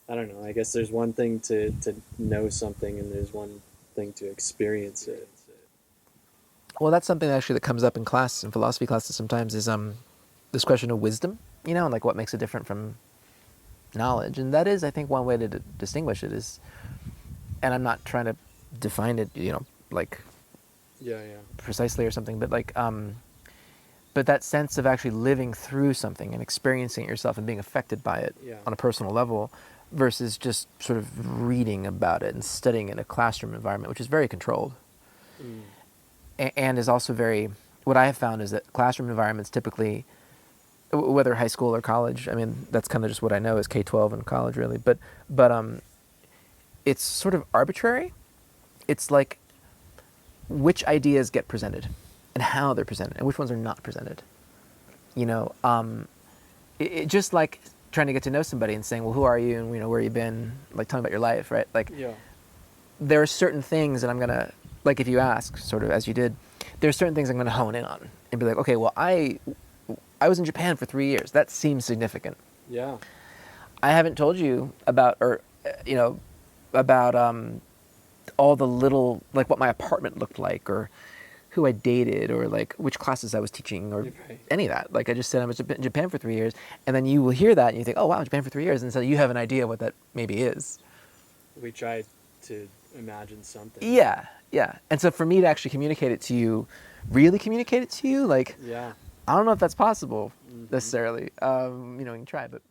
I don't know. I guess there's one thing to know something, and there's one thing to experience it. Well, that's something actually that comes up in class, in philosophy classes sometimes, is this question of wisdom, and like what makes it different from knowledge. And that is, I think, one way to distinguish it is, and I'm not trying to define it, like Yeah, yeah, precisely or something, but but that sense of actually living through something and experiencing it yourself and being affected by it yeah. on a personal level versus just sort of reading about it and studying in a classroom environment, which is very controlled Mm. and is also very, what I have found is that classroom environments typically, whether high school or college, I mean, that's kind of just what I know is K-12 and college really, but it's sort of arbitrary. It's like which ideas get presented and how they're presented and which ones are not presented. You know, it just like trying to get to know somebody and saying, well, who are you and where you been, like tell me about your life, right? Like Yeah. there are certain things that I'm gonna, like if you ask, sort of as you did, there's certain things I'm gonna hone in on and be like, okay, well, I was in Japan for 3 years. That seems significant. Yeah. I haven't told you about, or about all the little, like what my apartment looked like, or who I dated, or like which classes I was teaching, or Right. any of that. Like I just said I was in Japan for 3 years, and then you will hear that and you think, oh wow, Japan for 3 years, and so you have an idea what that maybe is. We try to imagine something. Yeah, yeah. And so for me to actually communicate it to you, really communicate it to you, like Yeah. I don't know if that's possible Hmm. necessarily. You can try, but.